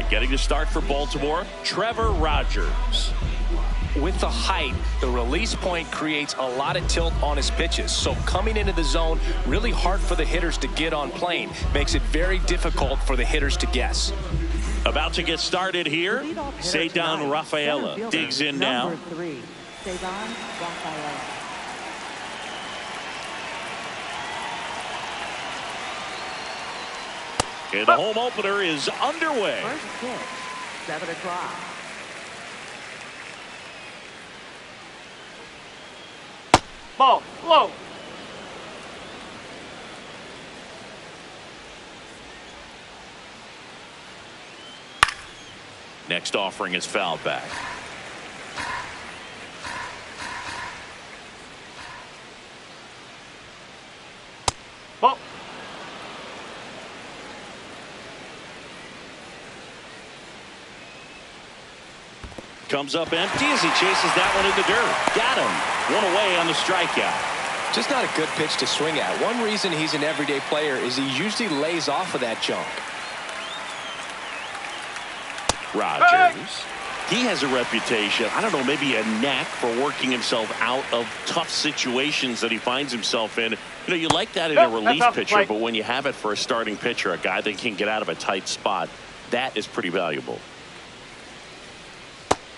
Getting to start for Baltimore, Trevor Rogers. With the height, the release point creates a lot of tilt on his pitches. So coming into the zone, really hard for the hitters to get on plane. Makes it very difficult for the hitters to guess. About to get started here. Ceddanne Rafaela digs in now. Number 3, Ceddanne Rafaela. And the home opener is underway. First pitch, 7 o'clock. Ball, low. Next offering is fouled back. Ball. Comes up empty as he chases that one in the dirt. Got him. One away on the strikeout. Just not a good pitch to swing at. One reason he's an everyday player is he usually lays off of that junk. Rogers. He has a reputation, I don't know, maybe a knack for working himself out of tough situations that he finds himself in. You know, you like that in a relief pitcher, but when you have it for a starting pitcher, a guy that can get out of a tight spot, that is pretty valuable.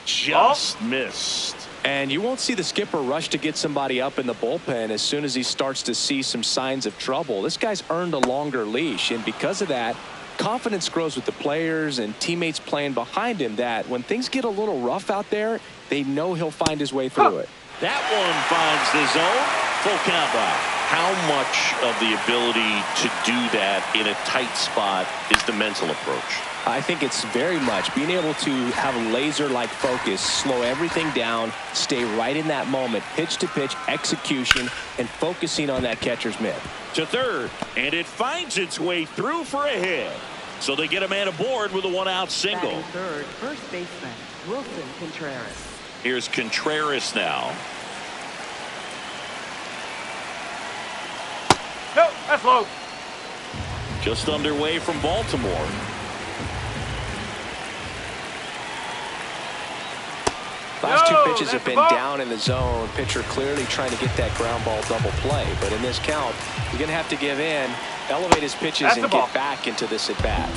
Just missed. And you won't see the skipper rush to get somebody up in the bullpen as soon as he starts to see some signs of trouble. This guy's earned a longer leash, and because of that, confidence grows with the players and teammates playing behind him, that when things get a little rough out there, they know he'll find his way through it. That one finds the zone. Full count by. How much of the ability to do that in a tight spot is the mental approach? I think it's very much being able to have a laser-like focus, slow everything down, stay right in that moment, pitch-to-pitch execution, and focusing on that catcher's mitt. To third, and it finds its way through for a hit. So they get a man aboard with a one-out single. Batting third, first baseman, Wilson Contreras. Here's Contreras now. No, that's low. Just underway from Baltimore. Last two pitches have been down in the zone. Pitcher clearly trying to get that ground ball double play. But in this count, he's going to have to give in, elevate his pitches, and get back into this at bat.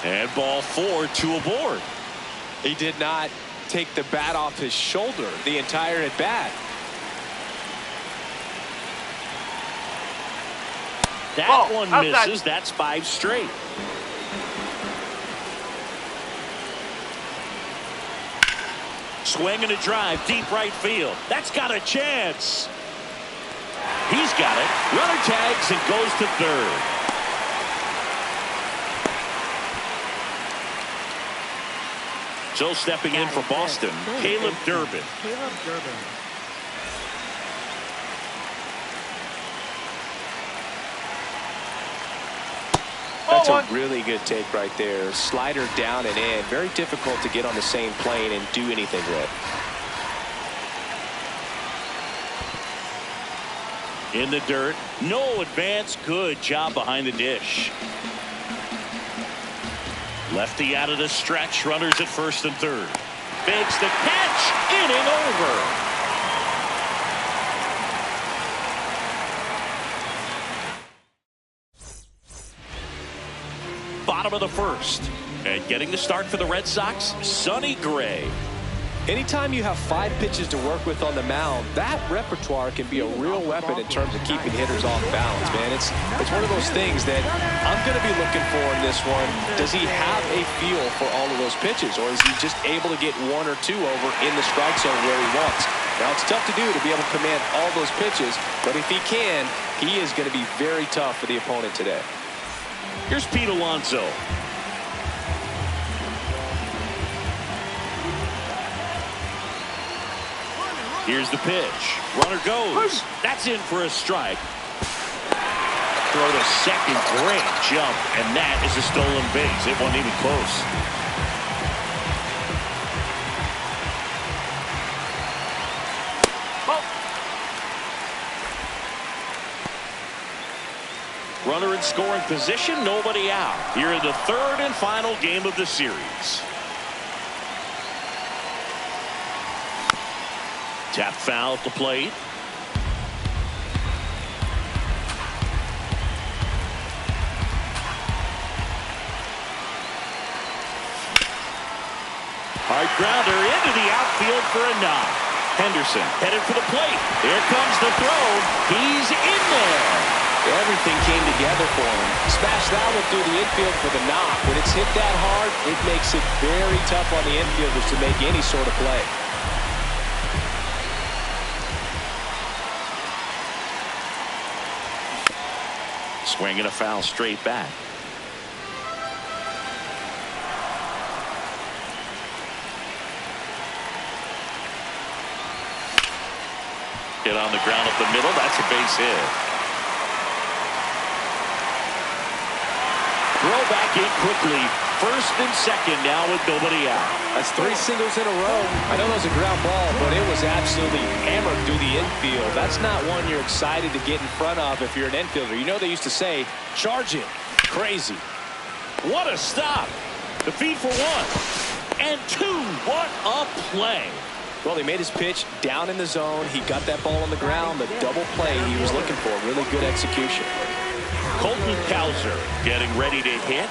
And ball 4, 2 aboard. He did not take the bat off his shoulder the entire at bat. That one misses. That's 5 straight. Swing and a drive, deep right field. That's got a chance. He's got it. Runner tags and goes to third. So stepping in for Boston, Caleb Durbin. Caleb Durbin. That's a really good take right there. Slider down and in. Very difficult to get on the same plane and do anything with. In the dirt. No advance. Good job behind the dish. Lefty out of the stretch. Runners at first and third. Makes the catch. Inning over. Bottom of the first. And getting the start for the Red Sox, Sonny Gray. Anytime you have 5 pitches to work with on the mound, that repertoire can be a real weapon in terms of keeping hitters off balance, man. It's one of those things that I'm going to be looking for in this one. Does he have a feel for all of those pitches, or is he just able to get 1 or 2 over in the strike zone where he wants? Now, it's tough to do to be able to command all those pitches, but if he can, he is going to be very tough for the opponent today. Here's Pete Alonso. Here's the pitch. Runner goes. That's in for a strike. Throw to second. Great jump. And that is a stolen base. It wasn't even close. Runner in scoring position, nobody out. Here in the third and final game of the series. Tap foul at the plate. Hard grounder into the outfield for a knock. Henderson headed for the plate. Here comes the throw. He's in there. Everything came together for him. Smashed that one through the infield for the knock. When it's hit that hard, it makes it very tough on the infielders to make any sort of play. Swinging a foul straight back. Hit on the ground up the middle. That's a base hit. Throw back in quickly. First and second now with nobody out. That's 3 singles in a row. I know that was a ground ball, but it was absolutely hammered through the infield. That's not one you're excited to get in front of if you're an infielder. You know they used to say, charge it. Crazy. What a stop. The feed for 1 and 2. What a play. Well, he made his pitch down in the zone. He got that ball on the ground. The double play he was looking for. Really good execution. Colton Cowser getting ready to hit.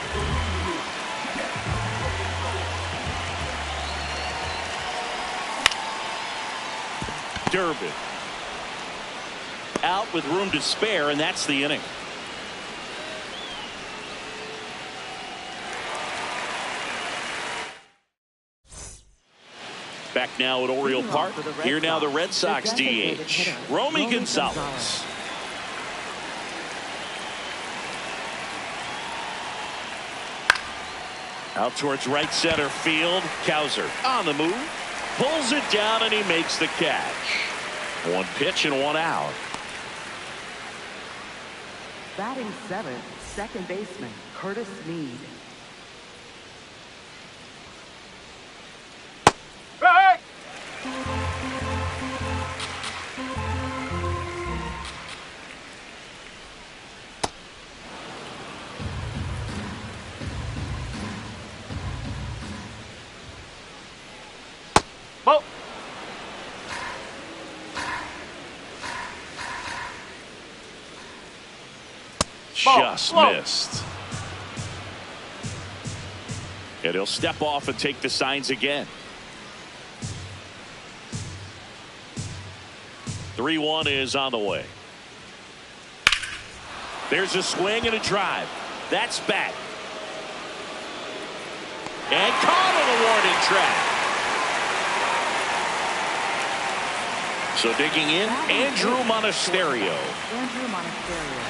Durbin out with room to spare, and that's the inning. Back now at Oriole Park. Here now the Red Sox DH, Romy Gonzalez. Out towards right center field. Cowser on the move. Pulls it down and he makes the catch. 1 pitch and 1 out. Batting 7th, second baseman Curtis Mead. Hey! Ball. Just missed. And he'll step off and take the signs again. 3-1 is on the way. There's a swing and a drive. That's back. And caught on the warning track. So digging in, Andrew Monasterio. Andrew Monasterio.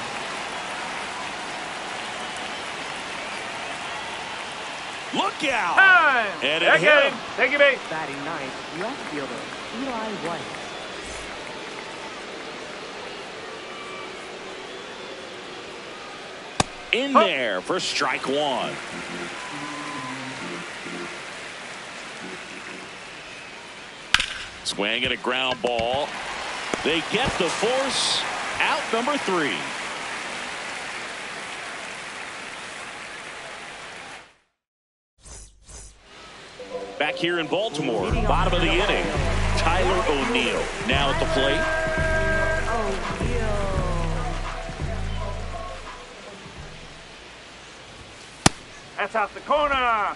Look out! Time! And it hit him. Take your base. Batting 9th, left fielder Eli White. In there for strike 1. Swing and a ground ball. They get the force. Out number 3. Back here in Baltimore, bottom of the inning, Tyler O'Neill now at the plate. That's out the corner.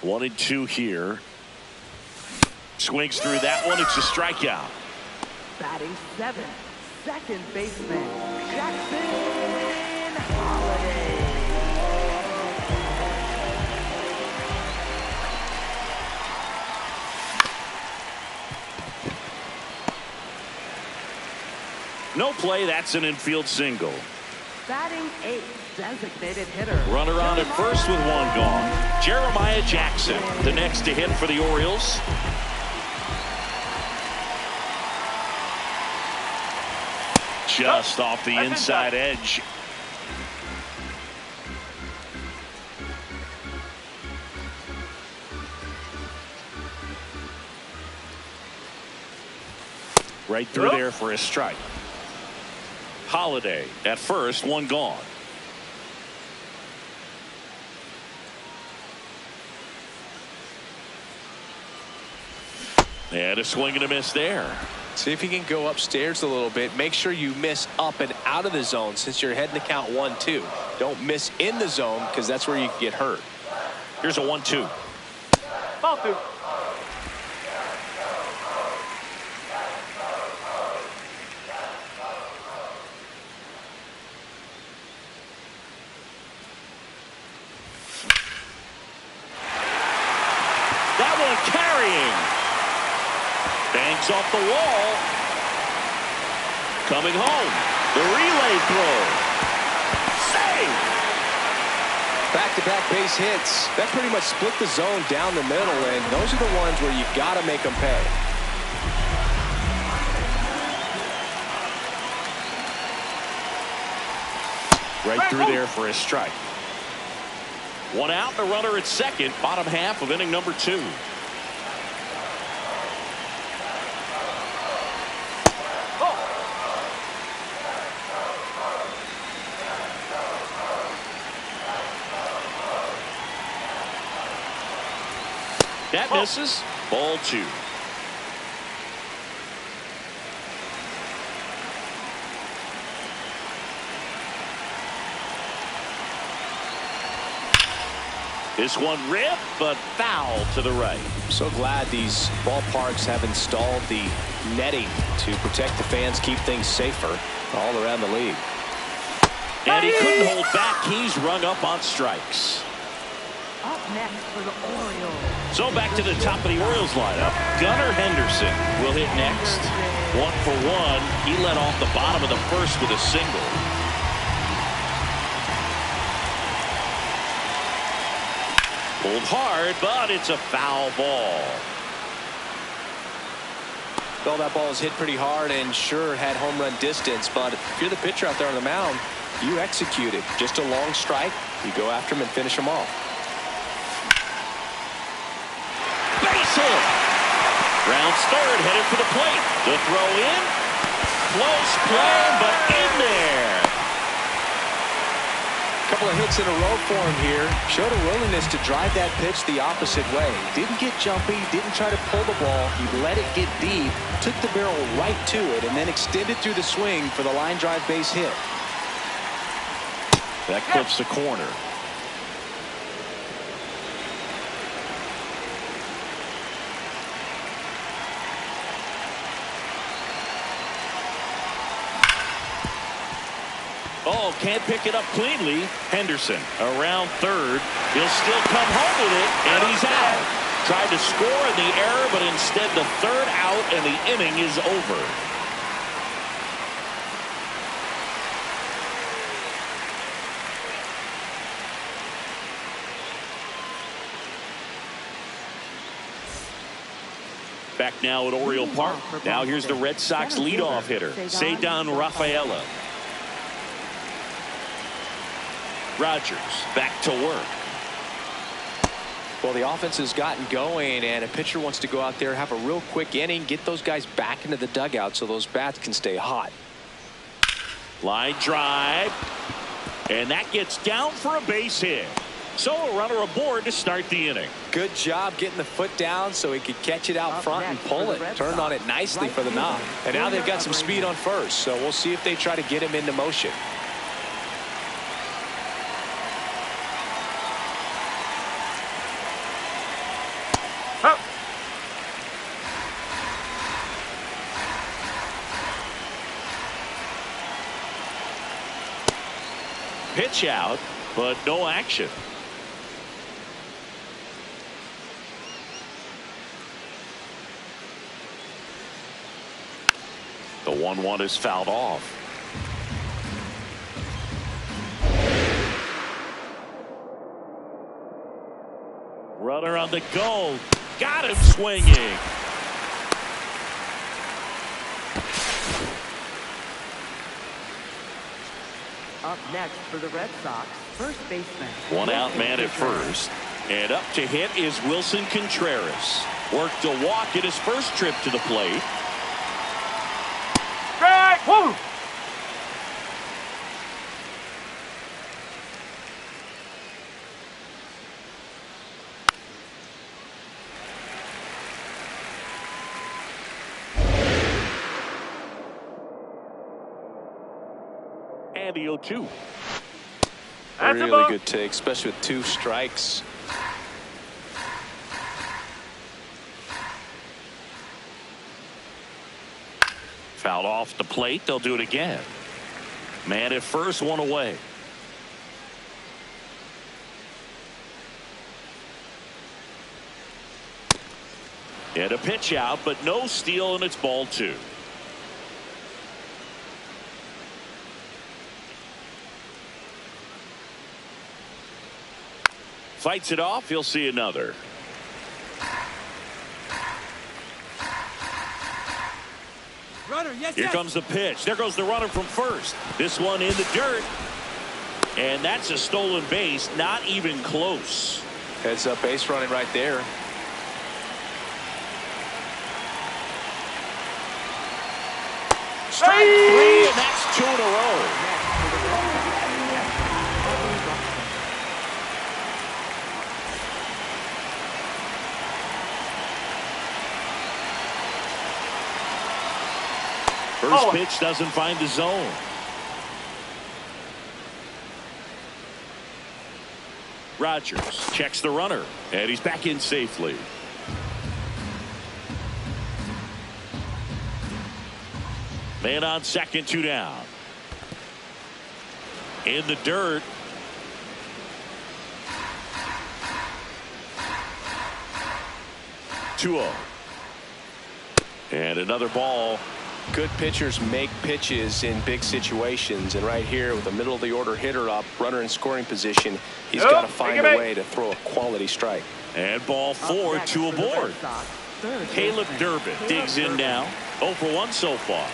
One and 2 here. Swings through that one. It's a strikeout. Batting 7th, second baseman Jackson Holiday. No play. That's an infield single. Batting eighth, designated hitter. Runner on at first with one gone. Jeremiah Jackson, the next to hit for the Orioles. Just off the inside edge. Right through there for a strike. Holiday at first, one gone. And a swing and a miss there. See if you can go upstairs a little bit. Make sure you miss up and out of the zone since you're heading to count 1-2. Don't miss in the zone because that's where you can get hurt. Here's a 1-2. Ball two. That one carrying. Bangs off the wall. Coming home. The relay throw. Save. Back-to-back base hits. That pretty much split the zone down the middle, and those are the ones where you got to make them pay. Right through there for a strike. One out, the runner at second, bottom half of inning number 2. That misses. Ball 2. This one ripped, but foul to the right. I'm so glad these ballparks have installed the netting to protect the fans, keep things safer all around the league. And he couldn't hold back. He's rung up on strikes. Up next for the Orioles. So back to the top of the Orioles lineup. Gunnar Henderson will hit next. 1 for 1. He led off the bottom of the first with a single. Pulled hard, but it's a foul ball. Well, that ball was hit pretty hard and sure had home run distance, but if you're the pitcher out there on the mound, you execute it. Just a long strike. You go after him and finish him off. Base hit. Rounds third, headed for the plate. The throw in. Close play, but in there. Couple of hits in a row for him here. Showed a willingness to drive that pitch the opposite way. Didn't get jumpy, didn't try to pull the ball. He let it get deep, took the barrel right to it, and then extended through the swing for the line drive base hit. That clips the corner. Oh, can't pick it up cleanly. Henderson around third. He'll still come home with it, and he's out. Tried to score in the error, but instead the third out, and the inning is over. Back now at Oriole Park. Now here's the Red Sox leadoff hitter, Ceddanne Rafaela. Rogers back to work. Well, the offense has gotten going, and a pitcher wants to go out there, have a real quick inning, get those guys back into the dugout so those bats can stay hot. Line drive, and that gets down for a base hit. So a runner aboard to start the inning. Good job getting the foot down so he could catch it out front and pull it. Turned on it nicely for the knock. And now they've got some speed on first, so we'll see if they try to get him into motion. Pitch out, but no action. The 1-1 is fouled off. Runner on the go. Got him swinging. Up next for the Red Sox, first baseman. One out man at first. And up to hit is Wilson Contreras. Worked a walk at his first trip to the plate. Strike! Woo! And the 0-2. That's a really ball. good take, especially with 2 strikes. Fouled off the plate. They'll do it again. Man at first, 1 away. And a pitch out, but no steal, and it's ball 2. Fights it off. He'll see another. Runner, yes, Here yes. comes the pitch. There goes the runner from first. This one in the dirt. And that's a stolen base. Not even close. Heads up base running right there. Strike 3, and that's 2 in a row. First pitch doesn't find the zone. Rogers checks the runner, and he's back in safely. Man on second, 2 down. In the dirt. Two-0. And another ball. Good pitchers make pitches in big situations, and right here with a middle of the order hitter up, runner in scoring position, he's got to find a way to throw a quality strike. And ball 4, 2 aboard. Caleb Durbin digs in now. 0 for 1 so far.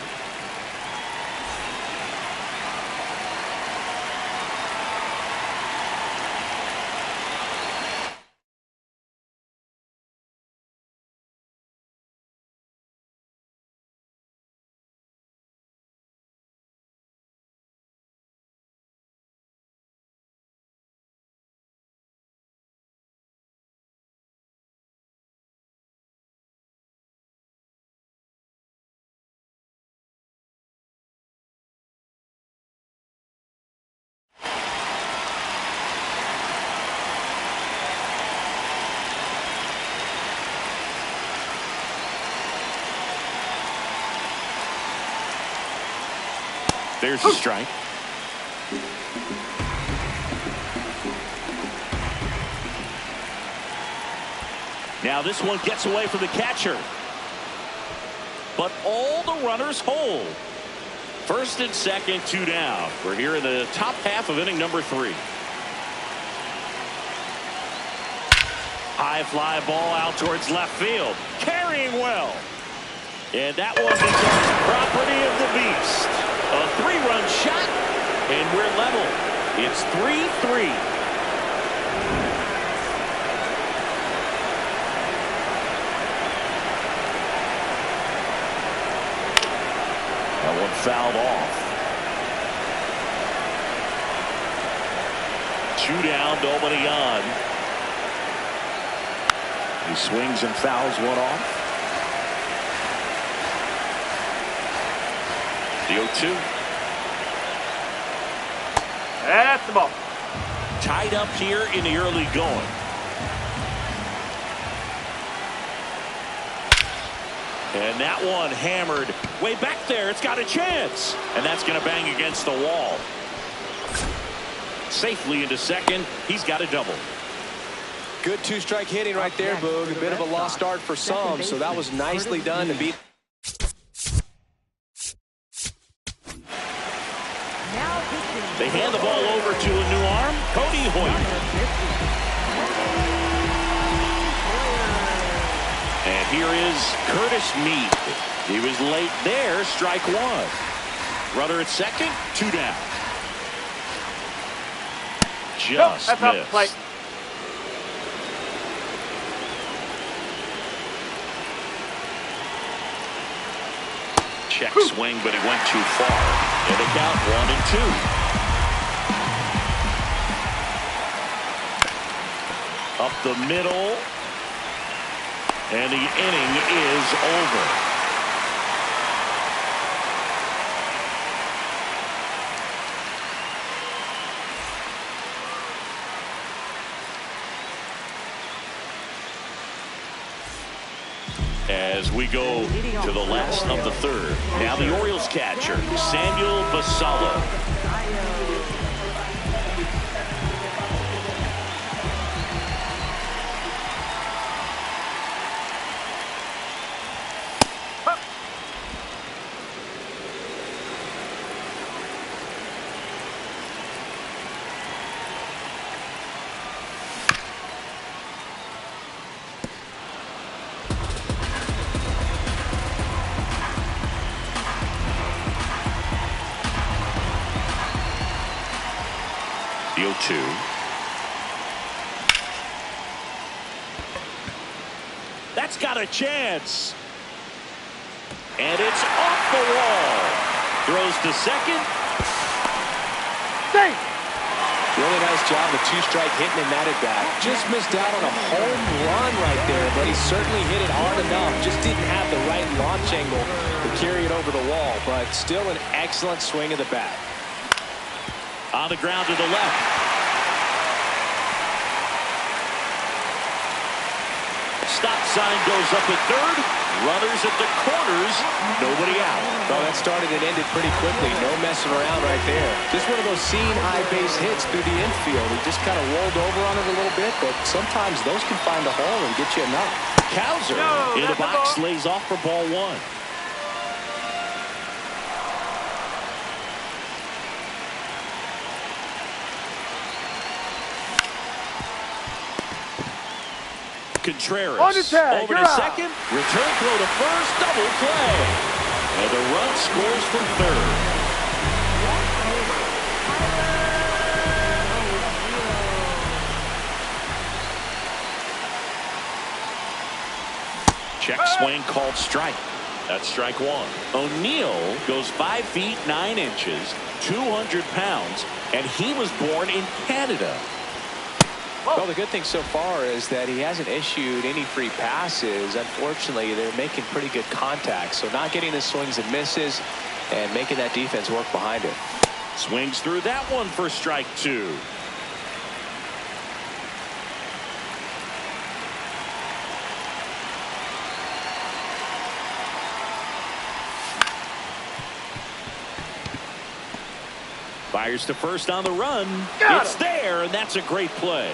There's the strike. Now this one gets away from the catcher. But all the runners hold. First and second, 2 down. We're here in the top half of inning number 3. High fly ball out towards left field. Carrying well. And that one becomes property of the beast. A 3-run shot, and we're level. It's 3-3. That one fouled off. 2 down, nobody on. He swings and fouls one off. The 0-2. That's the ball. Tied up here in the early going. And that one hammered way back there. It's got a chance. And that's going to bang against the wall. Safely into second. He's got a double. Good 2-strike hitting right there, Boog. A bit of a lost start for some, so that was nicely done to beat. They hand the ball over to a new arm, Cody Hoyt. And here is Curtis Mead. He was late there, strike one. Runner at second, 2 down. Just that's off the missed. plate. Check swing, but he went too far. And they count 1 and 2. Up the middle. And the inning is over. As we go to the last of the third. Now the Orioles catcher, Samuel Basallo. The 0-2. That's got a chance. And it's off the wall. Throws to second. Safe. Really nice job with 2-strike hitting in that at bat. Just missed out on a home run right there, but he certainly hit it hard enough. Just didn't have the right launch angle to carry it over the wall, but still an excellent swing of the bat. On the ground to the left. Stop sign goes up at third. Runners at the corners. Nobody out. Well, that started and ended pretty quickly. No messing around right there. Just one of those seeing high base hits through the infield. He just kind of rolled over on it a little bit, but sometimes those can find a hole and get you enough. Cowser in the box lays off for ball one. Contreras over to second. Return throw to first. Double play. And the run scores from third. Check swing called strike. That's strike one. O'Neill goes 5 feet 9 inches, 200 pounds, and he was born in Canada. Well, the good thing so far is that he hasn't issued any free passes. Unfortunately, they're making pretty good contact, so not getting the swings and misses and making that defense work behind it. Swings through that one for strike two. Fires to first on the run. It's there, and that's a great play.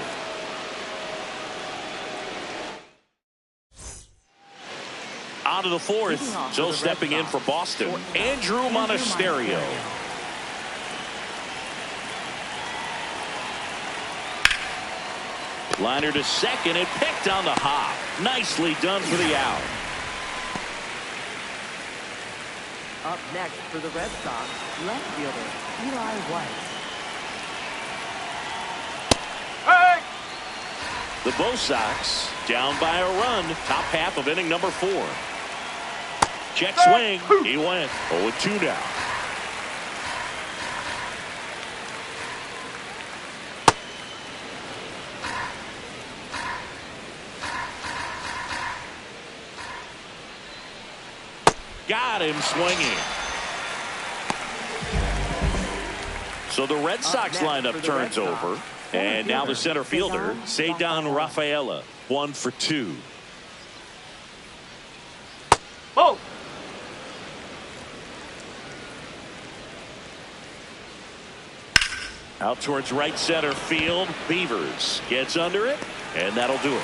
Out of the fourth, so stepping in for Boston, Andrew Monasterio. Liner to second and picked on the hop. Nicely done for the out. Up next for the Red Sox, left fielder Eli White. Hey! The Bo Sox down by a run. Top half of inning number 4. Check swing. He went 0-2 now. Got him swinging. So the Red Sox lineup turns over. And now the center fielder, Ceddanne Rafaela, 1 for 2. Oh! Out towards right center field. Beavers gets under it, and that'll do it.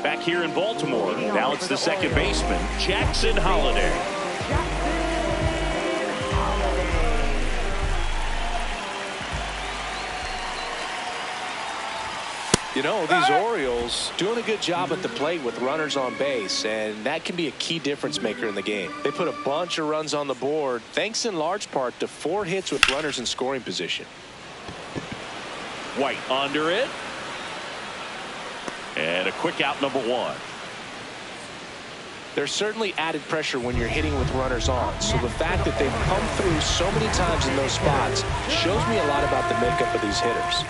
Back here in Baltimore, now it's the second baseman, Jackson Holliday. You know, these Orioles doing a good job at the plate with runners on base, and that can be a key difference maker in the game. They put a bunch of runs on the board, thanks in large part to 4 hits with runners in scoring position. White under it. And a quick out, number 1. There's certainly added pressure when you're hitting with runners on, so the fact that they've come through so many times in those spots shows me a lot about the makeup of these hitters.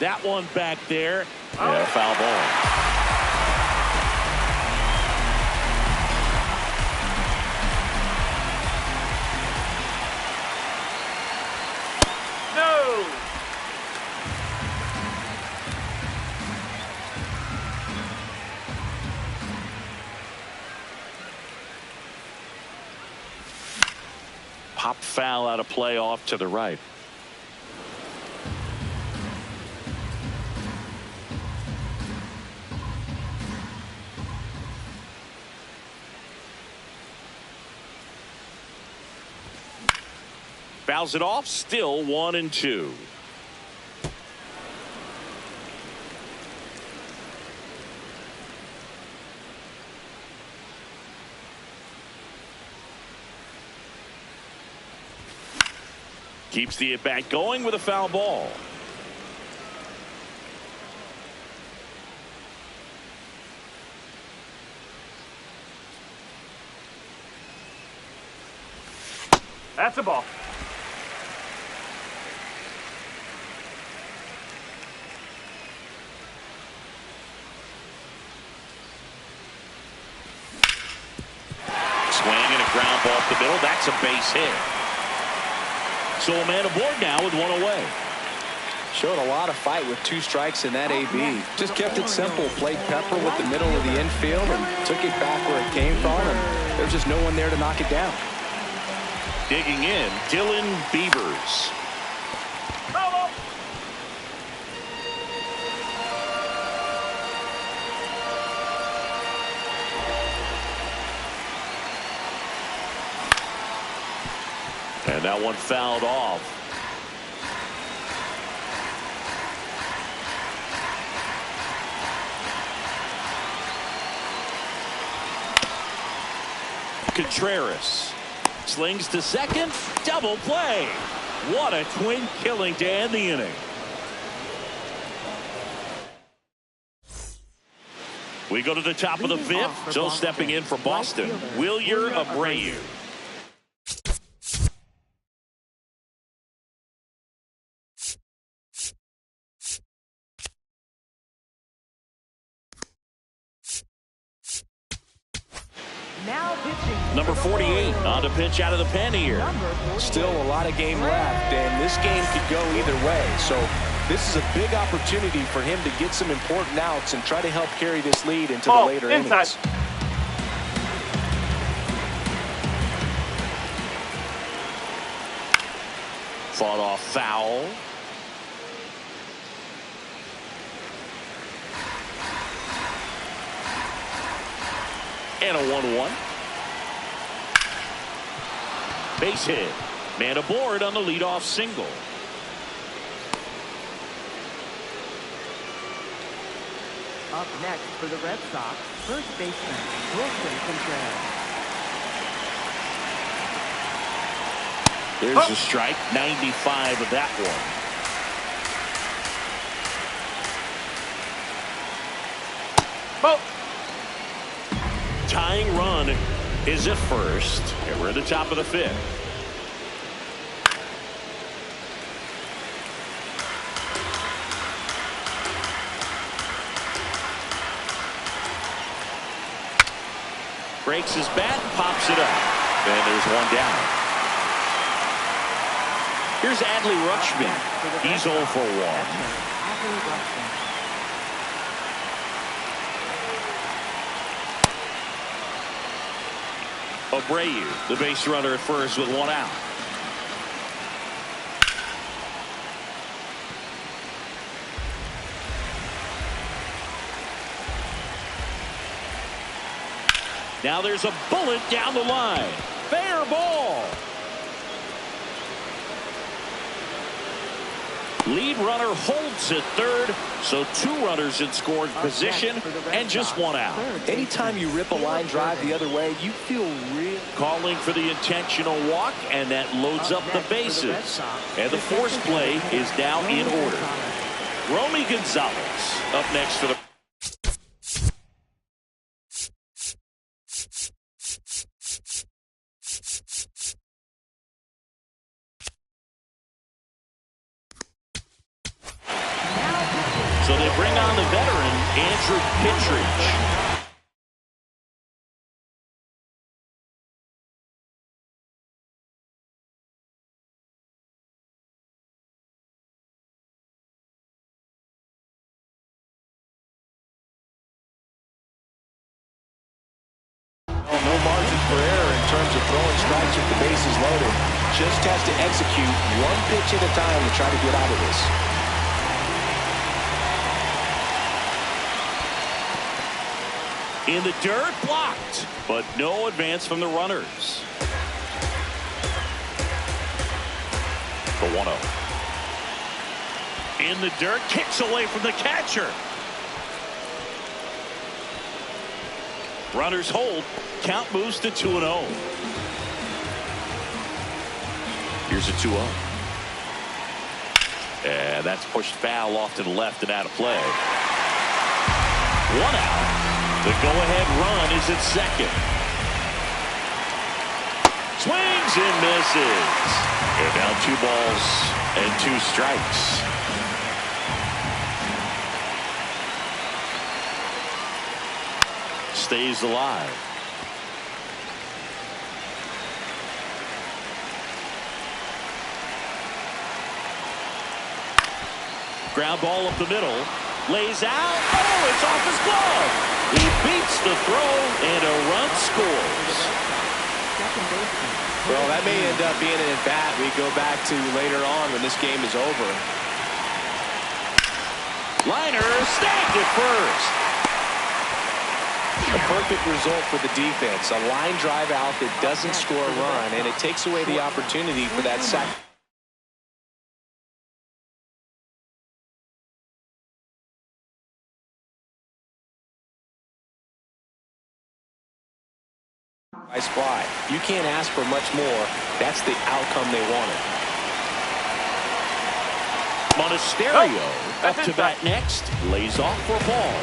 That one back there. Yeah, foul ball. No. Pop foul out of play off to the right. Fouls it off, still 1-2. Keeps the at-bat going with a foul ball. That's a ball. Swing and a ground ball up the middle. That's a base hit. So a man aboard now with 1 away. Showed a lot of fight with 2 strikes in that AB. Just kept it simple. Played pepper with the middle of the infield and took it back where it came from. And there's just no one there to knock it down. Digging in, Dylan Beavers. And that one fouled off. Contreras slings to second. Double play. What a twin killing to end the inning. We go to the top of the 5th. So stepping in for Boston, Wilyer Abreu. Number 48 on to pitch out of the pen here. Still a lot of game left, and this game could go either way. So this is a big opportunity for him to get some important outs and try to help carry this lead into the later innings. Fought off foul. And a 1-1. Base hit. Man aboard on the leadoff single. Up next for the Red Sox, first baseman, Wilson Contreras. There's a strike, 95 of that one. Tying run is at first, and we're at the top of the 5th. Breaks his bat and pops it up. And there's one down. Here's Adley Rutschman. He's 0 for 1. Abreu, the base runner at first with 1 out. Now there's a bullet down the line. Fair ball. Lead runner holds at third, so 2 runners in scoring position and just 1 out. Anytime you rip a line drive the other way, you feel real. Calling for the intentional walk, and that loads up the bases. And the force play is now in order. Romy Gonzalez up next for the... So they bring on the veteran, Andrew Kittredge. No margin for error in terms of throwing strikes with the bases loaded. Just has to execute 1 pitch at a time to try to get out of this. In the dirt, blocked, but no advance from the runners. The 1-0. In the dirt, kicks away from the catcher. Runners hold. Count moves to 2-0. Here's a 2-0. And that's pushed foul off to the left and out of play. 1 out. The go-ahead run is at second. Swings and misses. And now 2 balls and 2 strikes. Stays alive. Ground ball up the middle. Lays out. Oh, it's off his glove. He beats the throw, and a run scores. Well, that may end up being an at-bat we go back to later on when this game is over. Liner snagged at first. A perfect result for the defense. A line drive out that doesn't score a run, and it takes away the opportunity for that sac. Nice fly. You can't ask for much more. That's the outcome they wanted. Monasterio up to bat next. Lays off for a ball.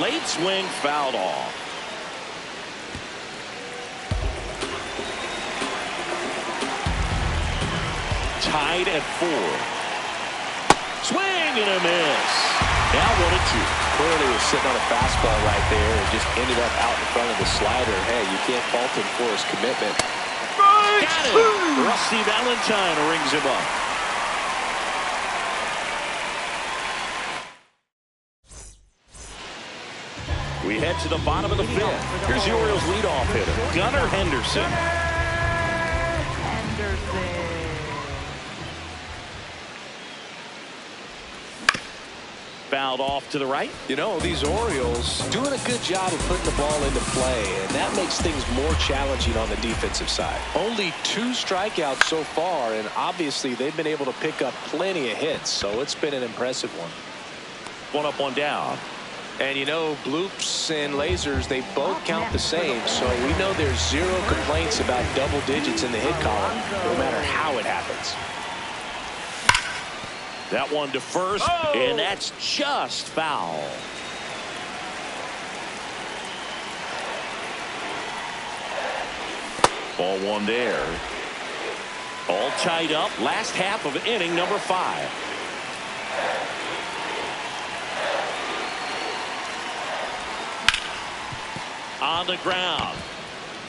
Late swing fouled off. Tied at 4. Swing and a miss. Now 1-2. Clearly was sitting on a fastball right there and just ended up out in front of the slider. Hey, you can't fault him for his commitment. Got it. Rusty Valentine rings him up. We head to the bottom of the 5th. Here's the Orioles leadoff hitter, Gunnar Henderson. Fouled off to the right. You know, these Orioles doing a good job of putting the ball into play, and that makes things more challenging on the defensive side. Only 2 strikeouts so far, and obviously they've been able to pick up plenty of hits, so it's been an impressive one. 1 up, 1 down. And you know, bloops and lasers, they both count the same, so we know there's 0 complaints about double digits in the hit column, no matter how it happens. That one to first, and that's just foul. Ball 1 there. All tied up. Last half of inning number 5. On the ground.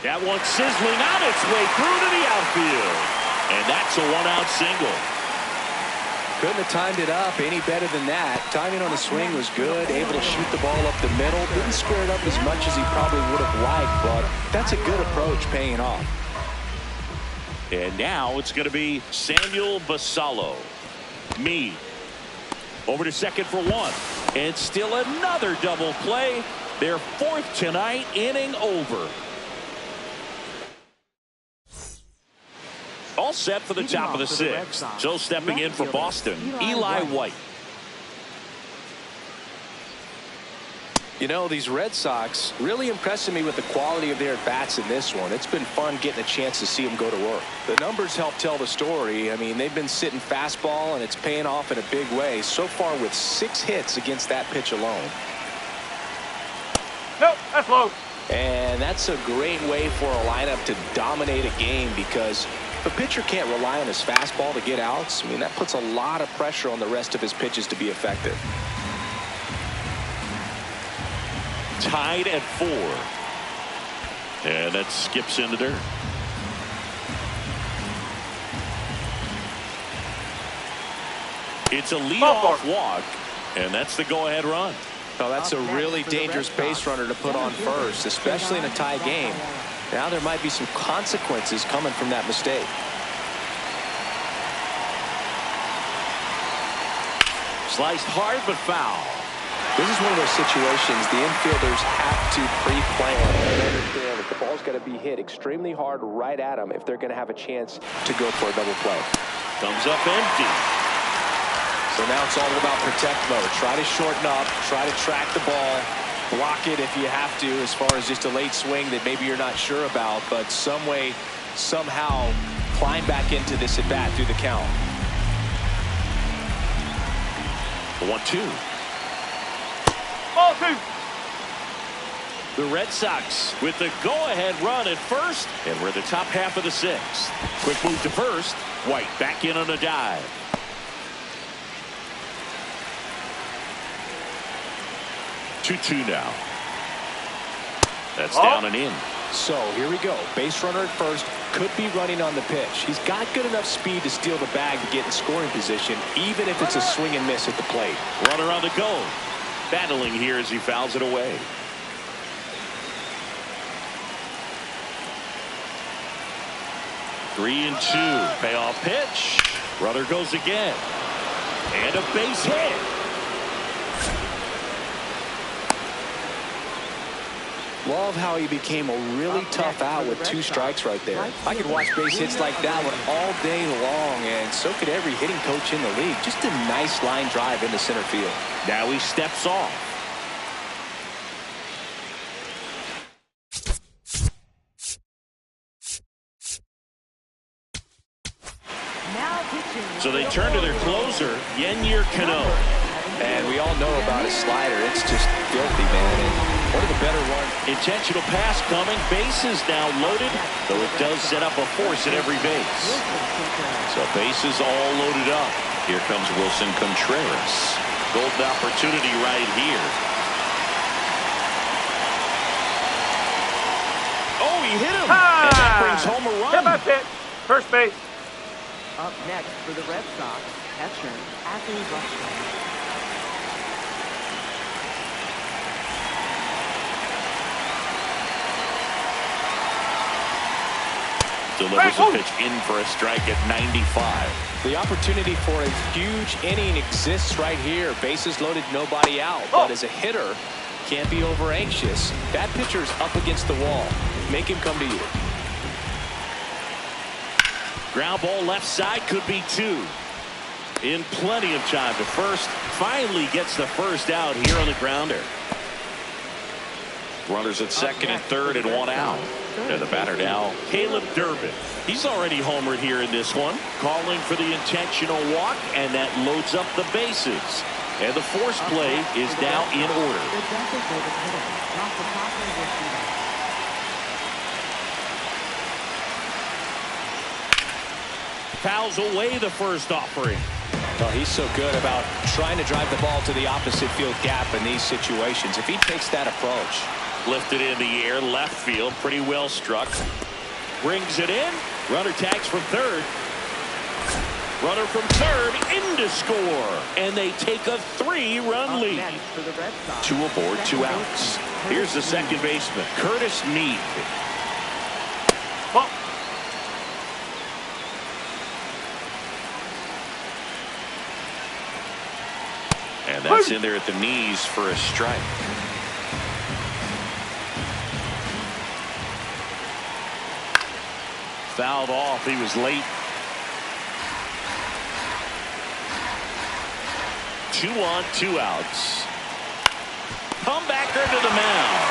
That one sizzling on its way through to the outfield. And that's a 1-out single. Couldn't have timed it up any better than that. Timing on the swing was good. Able to shoot the ball up the middle. Didn't square it up as much as he probably would have liked, but that's a good approach paying off. And now it's going to be Samuel Basallo. Meade over to second for 1. And still another double play. Their 4th tonight, inning over. All set for the top of the sixth. So stepping in for Boston, Eli White. You know, these Red Sox really impressing me with the quality of their at-bats in this one. It's been fun getting a chance to see them go to work. The numbers help tell the story. I mean, they've been sitting fastball, and it's paying off in a big way so far with 6 hits against that pitch alone. Nope, that's low. And that's a great way for a lineup to dominate a game, because if a pitcher can't rely on his fastball to get outs, I mean, that puts a lot of pressure on the rest of his pitches to be effective. Tied at 4. And that skips into dirt. It's a leadoff walk, and that's the go-ahead run. Well, that's a really dangerous base runner to put on first, especially in a tie game. Now there might be some consequences coming from that mistake. Sliced hard but foul. This is one of those situations the infielders have to pre-plan and understand that the ball's got to be hit extremely hard right at them if they're going to have a chance to go for a double play. Comes up empty. So now it's all about protect mode. Try to shorten up, try to track the ball, block it if you have to, as far as just a late swing that maybe you're not sure about, but some way, somehow climb back into this at bat through the count. 1-2. Ball 2. The Red Sox with the go-ahead run at first, and we're at the top half of the sixth. Quick move to first. White back in on a dive. 2-2 now. That's down and in. So here we go. Base runner at first, could be running on the pitch. He's got good enough speed to steal the bag to get in scoring position, even if it's a swing and miss at the plate. Runner on the go. Battling here as he fouls it away. Three and 2. Payoff pitch. Runner goes again. And a base hit. Love how he became a really tough out with 2 strikes right there. I could watch base hits like that one all day long, and so could every hitting coach in the league. Just a nice line drive into center field. Now he steps off. So they turn to their closer, Yennier Cano. And we all know about his slider. It's just filthy, man. And one of the better ones. Intentional pass coming. Bases now loaded, though it does set up a force at every base. So bases all loaded up. Here comes Wilson Contreras. Golden opportunity right here. Oh, he hit him. And that brings home a run. Hit by pitch. First base. Up next for the Red Sox, catcher Anthony Rushton. Delivers a pitch in for a strike at 95. The opportunity for a huge inning exists right here. Bases loaded, nobody out. But as a hitter, can't be over anxious. That pitcher's up against the wall. Make him come to you. Ground ball left side, could be 2. In plenty of time to first. Finally gets the first out here on the grounder. Runners at second and third and 1 out. And the batter now, Caleb Durbin. He's already homered here in this one. Calling for the intentional walk, and that loads up the bases. And the force play is now in order. Fouls away the first offering. Well, he's so good about trying to drive the ball to the opposite field gap in these situations. If he takes that approach. Lifted in the air, left field, pretty well struck. Brings it in. Runner tags from third. Runner from third in to score. And they take a 3-run lead. 2 aboard, 2 outs. Here's the second baseman, Curtis Mead. Ball. And that's in there at the knees for a strike. Fouled off. He was late 2 on, 2 outs. Comebacker to the mound.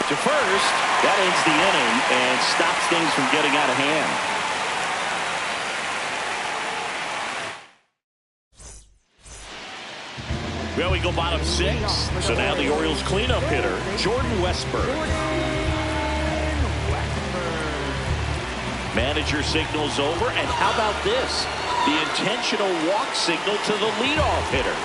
To first. That ends the inning and stops things from getting out of hand. Well, we go bottom 6. So now the Orioles cleanup hitter, Jordan Westburg. Manager signals over, and how about this? The intentional walk signal to the leadoff hitter.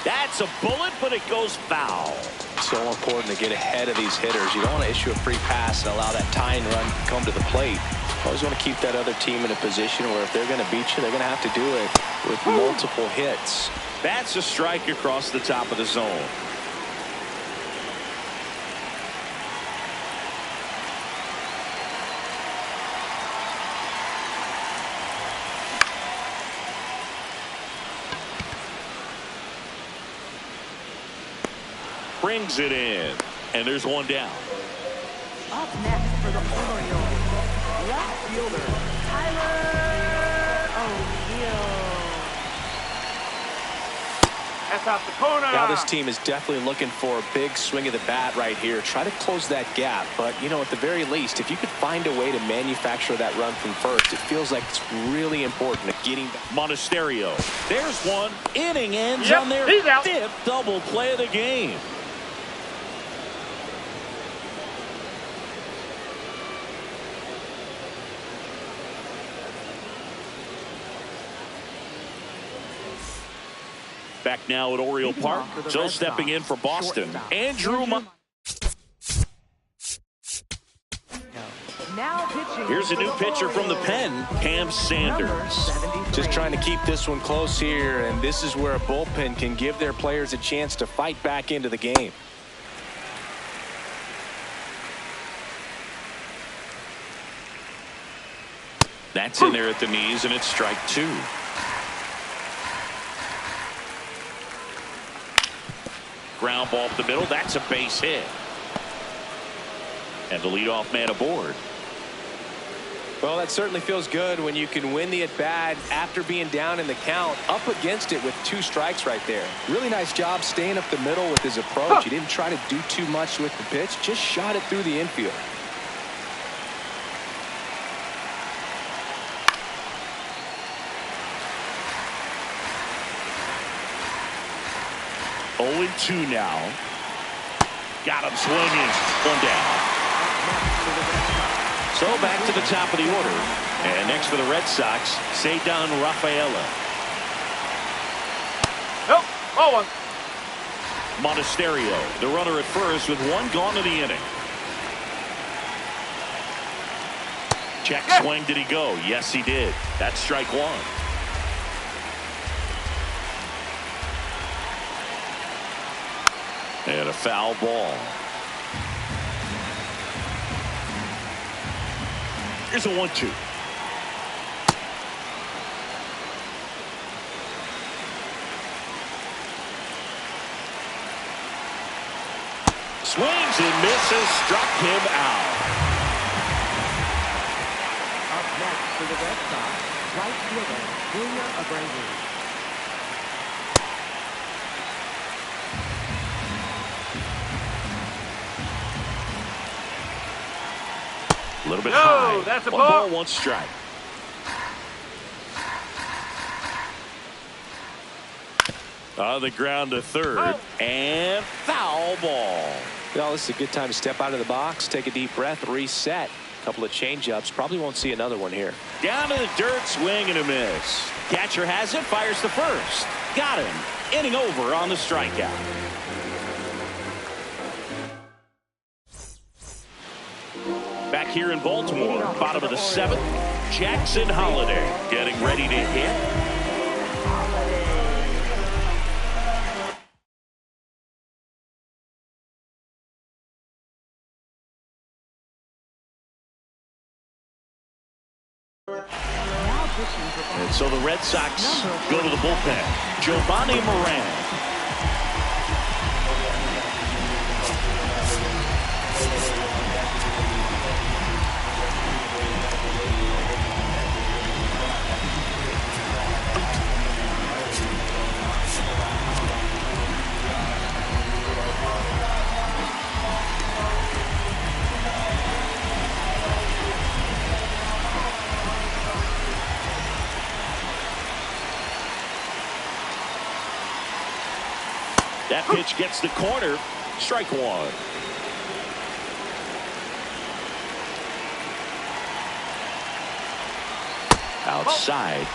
That's a bullet, but it goes foul. So important to get ahead of these hitters. You don't want to issue a free pass and allow that tying run to come to the plate. You always want to keep that other team in a position where if they're going to beat you, they're going to have to do it with multiple hits. That's a strike across the top of the zone. Brings it in, and there's one down. Up next for the Orioles, left fielder, Tyler O'Neill. That's off the corner. Now this team is definitely looking for a big swing of the bat right here. Try to close that gap, but you know, at the very least, if you could find a way to manufacture that run from first, it feels like it's really important at getting back. Monasterio. There's one. Inning ends Yep, on their he's out. 5th double play of the game. Back now at Oriole Park. So stepping in for Boston, Andrew. Now pitching. Here's a new pitcher from the pen, Cam Sanders. Just trying to keep this one close here, and this is where a bullpen can give their players a chance to fight back into the game. That's in there at the knees, and it's strike 2. Ground ball up the middle. That's a base hit. And the leadoff man aboard. Well, that certainly feels good when you can win the at-bat after being down in the count, up against it with 2 strikes right there. Really nice job staying up the middle with his approach. He didn't try to do too much with the pitch, just shot it through the infield. Oh, 2 now. Got him swinging. 1 down. So back to the top of the order. And next for the Red Sox, Cedar Rafaela. Nope. Oh, 1. Monasterio, the runner at first with 1 gone to the inning. Check swing. Did he go? Yes, he did. That's strike 1. And a foul ball. Here's a 1-2. Swings and misses. Struck him out. Up next for the Red Sox, right fielder, Junior Abreu. A little bit No, high. that's a 1 ball. ball, 1 strike. On the ground to third. And foul ball. Well, this is a good time to step out of the box, take a deep breath, reset. A couple of change-ups. Probably won't see another one here. Down to the dirt, swing and a miss. Catcher has it, fires to first. Got him. Inning over on the strikeout. Back here in Baltimore, bottom of the 7th, Jackson Holliday getting ready to hit. And so the Red Sox go to the bullpen. Giovanni Moran. That pitch gets the corner. Strike one. Outside.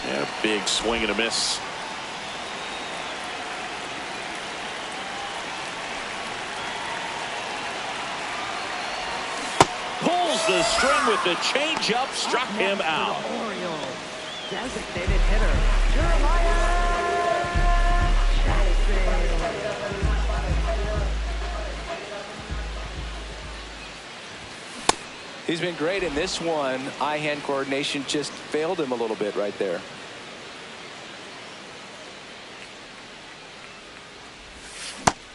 And a big swing and a miss. Pulls the string with the changeup, struck him out. Orioles, designated hitter, Jeremiah Jackson. He's been great in this one. Eye-hand coordination just failed him a little bit right there.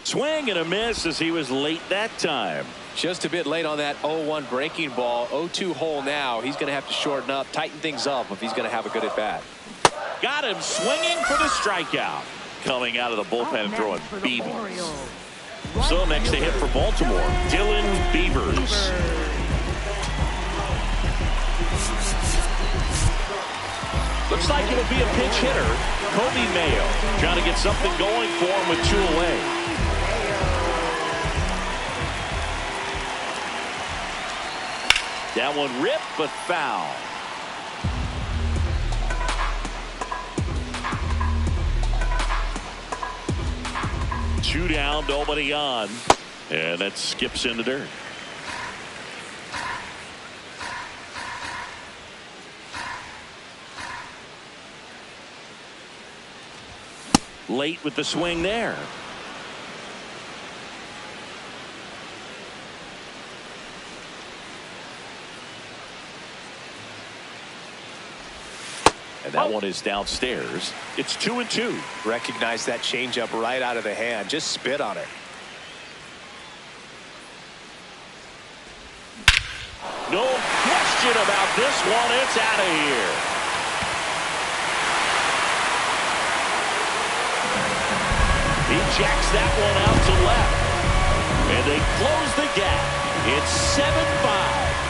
Swing and a miss as he was late that time. Just a bit late on that 0-1 breaking ball. 0-2 hole now. He's going to have to shorten up, tighten things up if he's going to have a good at-bat. Got him swinging for the strikeout. Coming out of the bullpen throwing BBs. So next to hit for Baltimore, Dylan Beavers. Looks like it'll be a pinch hitter. Kobe Mayo trying to get something going for him with 2 away. That one ripped but foul. Two down, nobody on. And that skips in the dirt. Late with the swing there. And that one is downstairs. It's 2-2. Recognize that changeup right out of the hand. Just spit on it. No question about this one. It's out of here. He jacks that one out to left. And they close the gap. It's 7-5.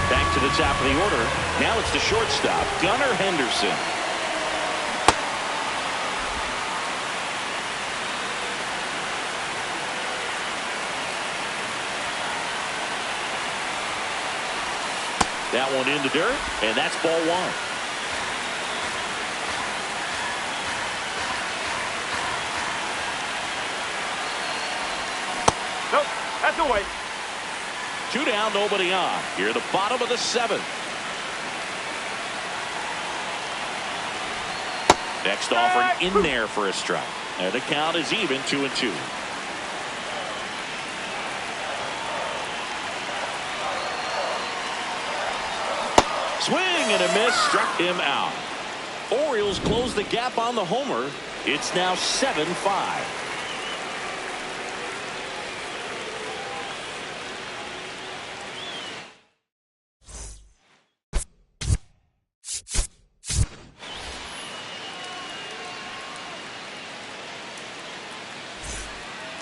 Back to the top of the order. Now it's the shortstop, Gunnar Henderson. That one in the dirt, and that's ball one. Nope, that's away. 2 down, nobody on. Here at the bottom of the 7th. Next offering in there for a strike. And the count is even, 2-2. Swing and a miss, struck him out. Orioles close the gap on the homer. It's now 7-5.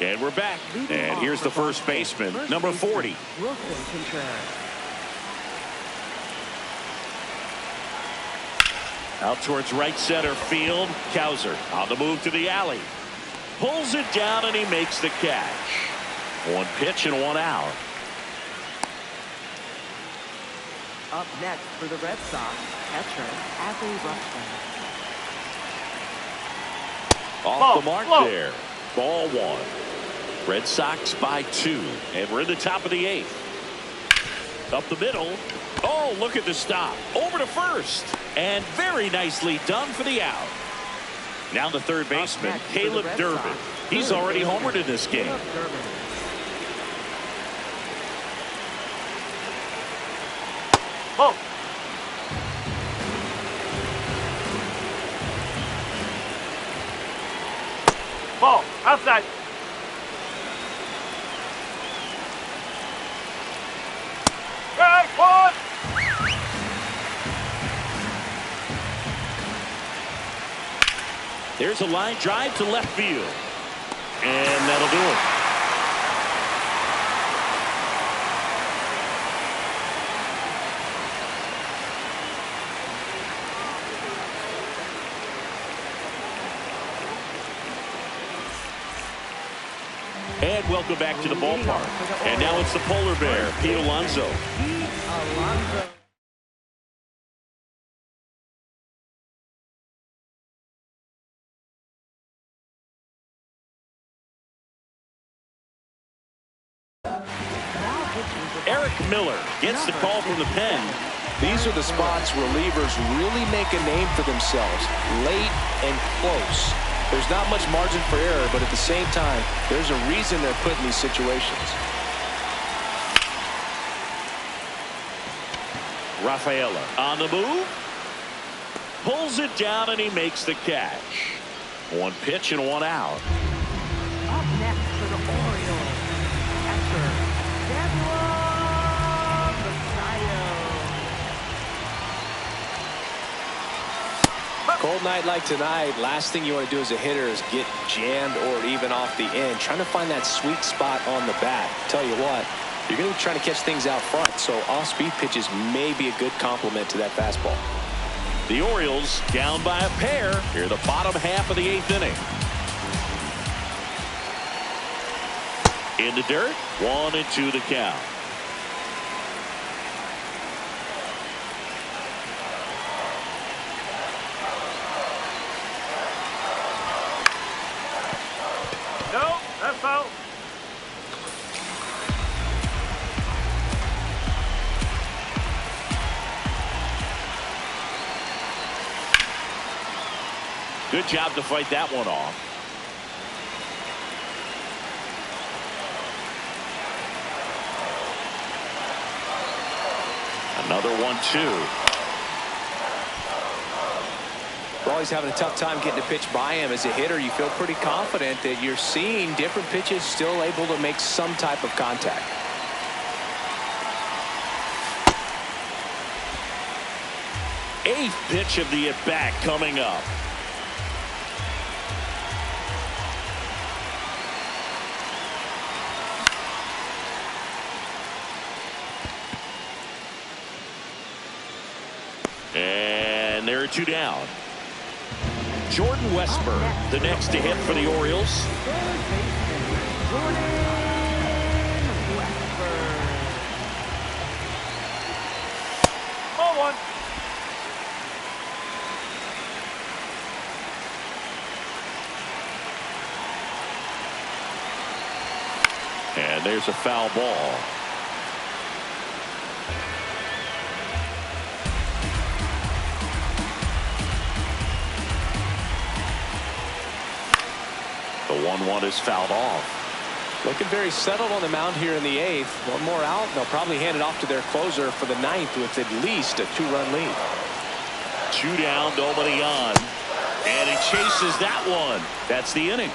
And we're back. And here's the first baseman, number 40. Wilson Contreras. Out towards right center field. Cowser on the move to the alley. Pulls it down and he makes the catch. 1 pitch and 1 out. Up next for the Red Sox, catcher Adley Rutschman. Off the mark there. Ball 1. Red Sox by 2. And we're in the top of the 8th. Up the middle. Oh, look at the stop. Over to first. And very nicely done for the out. Now the third baseman, Caleb Durbin. He's already homered in this game. Oh. Ball outside. Right, one. There's a line drive to left field. And that'll do it. And welcome back to the ballpark. And now it's the polar bear, Pete Alonso. Eric Miller gets the call from the pen. These are the spots relievers really make a name for themselves, late and close. There's not much margin for error, but at the same time, there's a reason they're put in these situations. Rafaela on the move. Pulls it down, and he makes the catch. One pitch and one out. Up next for the Orioles, catcher, Cold night like tonight, last thing you want to do as a hitter is get jammed or even off the end. Trying to find that sweet spot on the bat. Tell you what, you're going to be trying to catch things out front, so off-speed pitches may be a good complement to that fastball. The Orioles down by a pair here in the bottom half of the 8th inning. In the dirt, 1-2 the count. No, that's foul. Good job to fight that one off. Another 1-2. We're always having a tough time getting a pitch by him. As a hitter, you feel pretty confident that you're seeing different pitches still able to make some type of contact. Eighth pitch of the at-bat coming up. And there are 2 down. Jordan Westburg, the next to hit for the Orioles. Ball 1. And there's a foul ball. The 1-1 is fouled off. Looking very settled on the mound here in the 8th. One more out, and they'll probably hand it off to their closer for the 9th with at least a 2-run lead. 2 down, nobody on. And he chases that one. That's the inning.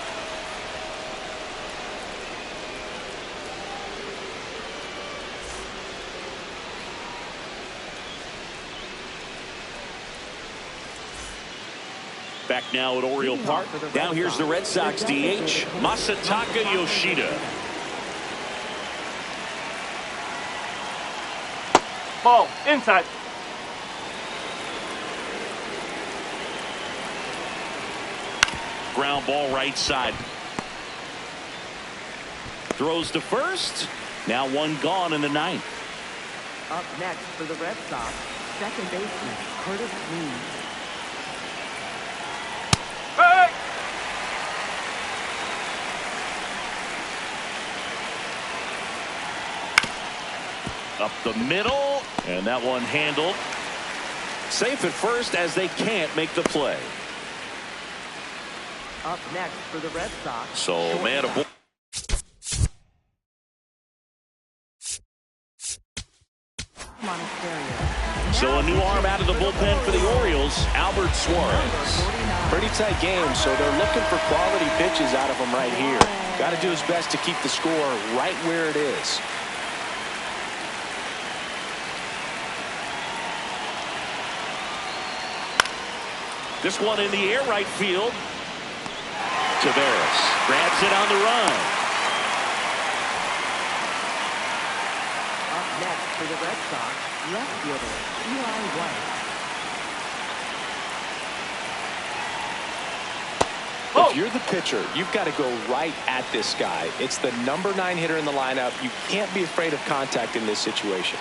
Back now at Oriole Park. Now here's the Red Sox DH, Masataka Yoshida. Ball inside. Ground ball right side. Throws to first. Now one gone in the 9th. Up next for the Red Sox, second baseman, Curtis Lee. Hey! Up the middle, and that one handled. Safe at first as they can't make the play. Up next for the Red Sox. So, man, so a new arm out of the bullpen for the Orioles, Albert Suarez. Pretty tight game, so they're looking for quality pitches out of him right here. Got to do his best to keep the score right where it is. This one in the air right field. Taveras grabs it on the run. Up next for the Red Sox, left fielder, Eli White. The If you're the pitcher, you've got to go right at this guy. It's the number 9 hitter in the lineup. You can't be afraid of contact in this situation.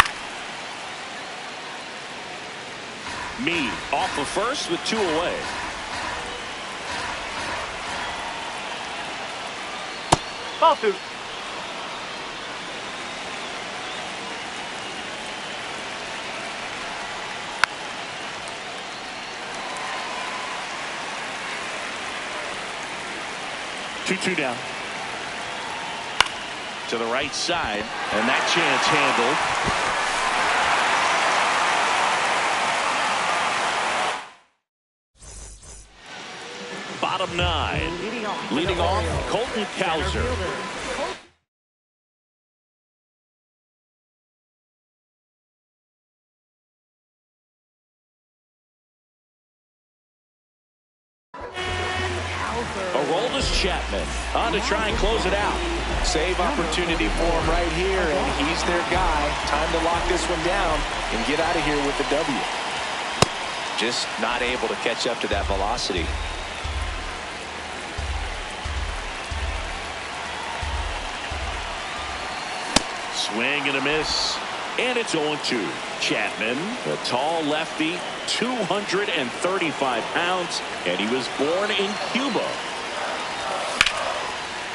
Me off of first with 2 away. Ball 2. Two down. To the right side, and that chance handled. Bottom 9. Leading off, Colton Cowser. Aroldis Chapman on to try and close it out. Save opportunity for him right here, and he's their guy. Time to lock this one down and get out of here with the W. Just not able to catch up to that velocity. Swing and a miss, and it's 0-2. Chapman, the tall lefty, 235 pounds, and he was born in Cuba.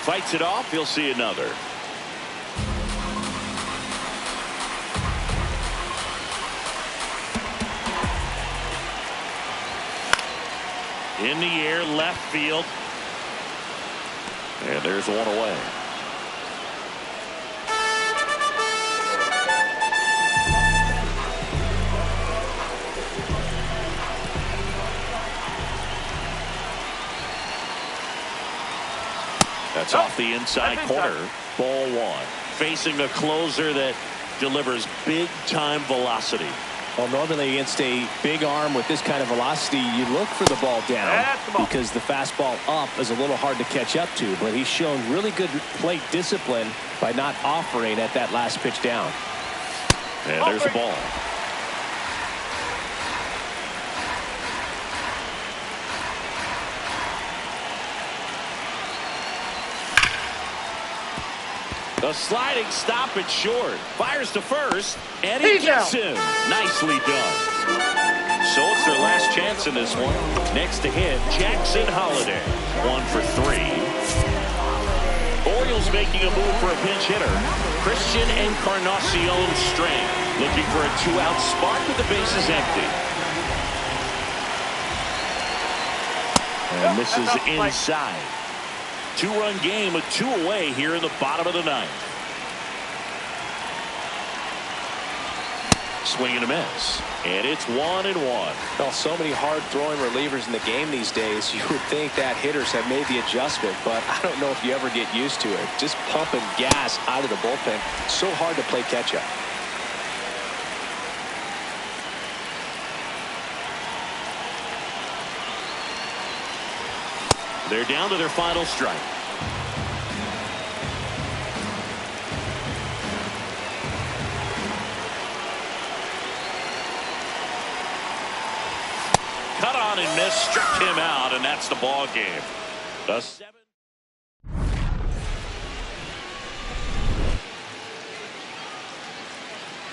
Fights it off. He'll see another. In the air, left field. And there's one away. That's off the inside corner. Ball 1. Facing a closer that delivers big-time velocity. Well, normally against a big arm with this kind of velocity, you look for the ball down because the fastball up is a little hard to catch up to. But he's shown really good plate discipline by not offering at that last pitch down. And there's the ball. A sliding stop at short. Fires to first, and he gets him. Nicely done. So it's their last chance in this one. Next to hit, Jackson Holliday. 1 for 3. Orioles making a move for a pinch hitter. Christian Encarnacion Strand looking for a 2-out spot with the bases empty. And this is inside. 2-run game with 2 away here in the bottom of the 9th. Swing and a miss. And it's 1-1. Well, so many hard-throwing relievers in the game these days. You would think that hitters have made the adjustment, but I don't know if you ever get used to it. Just pumping gas out of the bullpen. So hard to play catch-up. They're down to their final strike. Cut on and miss, struck him out, and that's the ball game. The